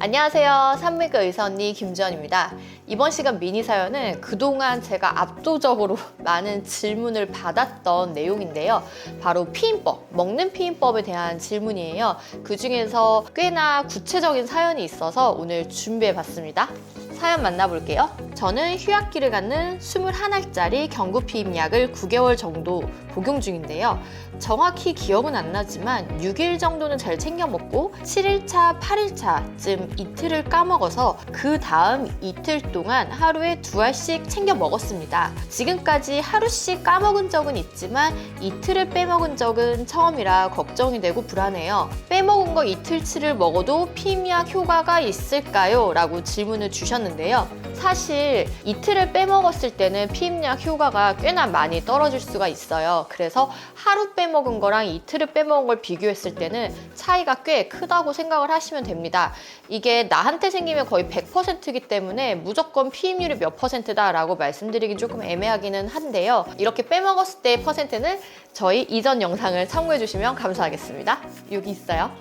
안녕하세요. 산부인과 의사 언니 김지연입니다. 이번 시간 미니 사연은 그동안 제가 압도적으로 많은 질문을 받았던 내용인데요. 바로 피임법, 먹는 피임법에 대한 질문이에요. 그 중에서 꽤나 구체적인 사연이 있어서 오늘 준비해봤습니다. 사연 만나볼게요. 저는 휴학기를 갖는 21알짜리 경구피임약을 9개월 정도 복용 중인데요. 정확히 기억은 안 나지만 6일 정도는 잘 챙겨 먹고 7일차, 8일차쯤 이틀을 까먹어서 그 다음 이틀 동안 하루에 2알씩 챙겨 먹었습니다. 지금까지 하루씩 까먹은 적은 있지만 이틀을 빼먹은 적은 처음이라 걱정이 되고 불안해요. 빼먹은 거 이틀치를 먹어도 피임약 효과가 있을까요? 라고 질문을 주셨는데요. 사실 이틀을 빼먹었을 때는 피임약 효과가 꽤나 많이 떨어질 수가 있어요. 그래서 하루 빼먹은 거랑 이틀을 빼먹은 걸 비교했을 때는 차이가 꽤 크다고 생각을 하시면 됩니다. 이게 나한테 생기면 거의 100%이기 때문에 무조건 피임률이 몇 %다 라고 말씀드리긴 조금 애매하기는 한데요. 이렇게 빼먹었을 때의 퍼센트는 저희 이전 영상을 참고해 주시면 감사하겠습니다. 여기 있어요.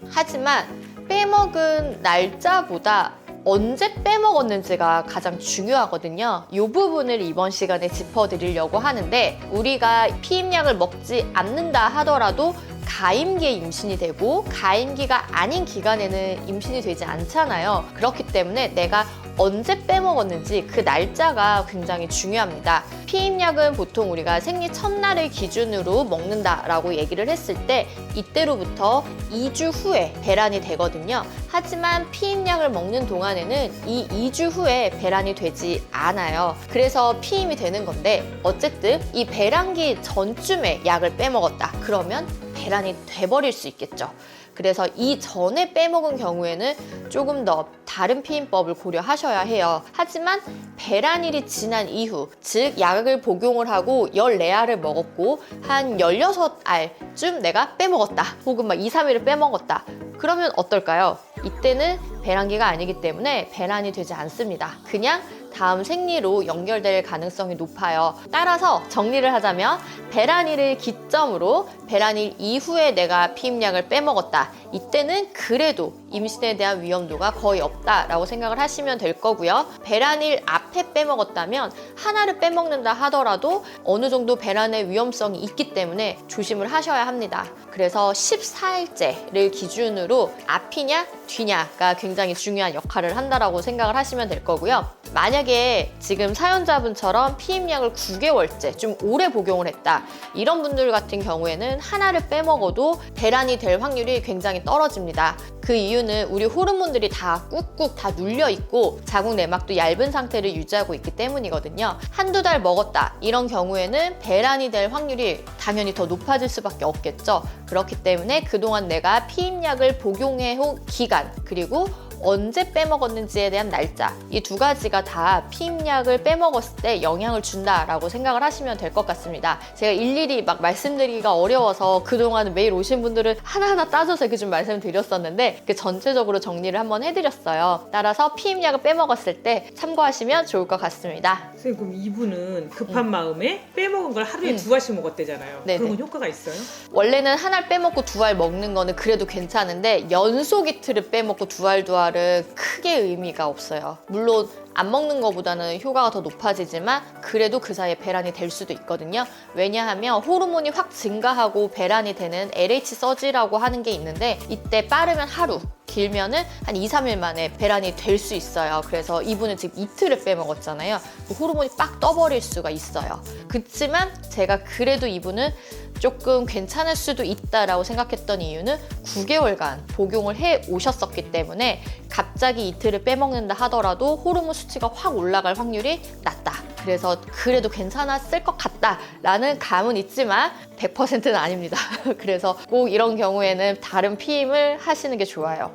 하지만 빼먹은 날짜보다 언제 빼먹었는지가 가장 중요하거든요. 이 부분을 이번 시간에 짚어드리려고 하는데, 우리가 피임약을 먹지 않는다 하더라도 가임기에 임신이 되고 가임기가 아닌 기간에는 임신이 되지 않잖아요. 그렇기 때문에 내가 언제 빼먹었는지 그 날짜가 굉장히 중요합니다. 피임약은 보통 우리가 생리 첫날을 기준으로 먹는다라고 얘기를 했을 때 이때로부터 2주 후에 배란이 되거든요. 하지만 피임약을 먹는 동안에는 이 2주 후에 배란이 되지 않아요. 그래서 피임이 되는 건데, 어쨌든 이 배란기 전쯤에 약을 빼먹었다 그러면 배란이 돼버릴 수 있겠죠. 그래서 이 전에 빼먹은 경우에는 조금 더 다른 피임법을 고려하셔야 해요. 하지만 배란일이 지난 이후, 즉 약을 복용을 하고 14알을 먹었고 한 16알쯤 내가 빼먹었다, 혹은 막 2, 3일을 빼먹었다, 그러면 어떨까요? 이때는 배란기가 아니기 때문에 배란이 되지 않습니다. 그냥 다음 생리로 연결될 가능성이 높아요. 따라서 정리를 하자면, 배란일을 기점으로 배란일 이후에 내가 피임약을 빼먹었다, 이때는 그래도 임신에 대한 위험도가 거의 없다라고 생각을 하시면 될 거고요. 배란일 앞에 빼먹었다면 하나를 빼먹는다 하더라도 어느 정도 배란의 위험성이 있기 때문에 조심을 하셔야 합니다. 그래서 14일째를 기준으로 앞이냐 뒤냐가 굉장히 중요한 역할을 한다라고 생각을 하시면 될 거고요. 만약에 지금 사연자분처럼 피임약을 9개월째 좀 오래 복용을 했다, 이런 분들 같은 경우에는 하나를 빼먹어도 배란이 될 확률이 굉장히 떨어집니다. 그 이유는 우리 호르몬들이 다 꾹꾹 다 눌려 있고 자궁 내막도 얇은 상태를 유지하고 있기 때문이거든요. 한두 달 먹었다 이런 경우에는 배란이 될 확률이 당연히 더 높아질 수밖에 없겠죠. 그렇기 때문에 그동안 내가 피임약을 복용해온 기간, 그리고 언제 빼먹었는지에 대한 날짜, 이 두 가지가 다 피임약을 빼먹었을 때 영향을 준다라고 생각을 하시면 될 것 같습니다. 제가 일일이 막 말씀드리기가 어려워서 그동안 매일 오신 분들은 하나하나 따져서 이렇게 좀 말씀드렸었는데, 그 전체적으로 정리를 한번 해드렸어요. 따라서 피임약을 빼먹었을 때 참고하시면 좋을 것 같습니다. 선생님, 그럼 이분은 급한 마음에 빼먹은 걸 하루에 2알씩 먹었대잖아요. 네네. 그런 건 효과가 있어요? 원래는 한 알 빼먹고 2알 먹는 거는 그래도 괜찮은데, 연속 이틀을 빼먹고 2알은 크게 의미가 없어요. 물론 안 먹는 것보다는 효과가 더 높아지지만 그래도 그 사이에 배란이 될 수도 있거든요. 왜냐하면 호르몬이 확 증가하고 배란이 되는 LH 서지라고 하는 게 있는데, 이때 빠르면 하루, 길면은 한 2, 3일 만에 배란이 될 수 있어요. 그래서 이분은 지금 이틀을 빼먹었잖아요. 그 호르몬이 빡 떠버릴 수가 있어요. 그렇지만 제가 그래도 이분은 조금 괜찮을 수도 있다라고 생각했던 이유는 9개월간 복용을 해 오셨었기 때문에 갑자기 이틀을 빼먹는다 하더라도 호르몬 수치가 확 올라갈 확률이 낮다. 그래서 그래도 괜찮았을 것 같다라는 감은 있지만 100%는 아닙니다. 그래서 꼭 이런 경우에는 다른 피임을 하시는 게 좋아요.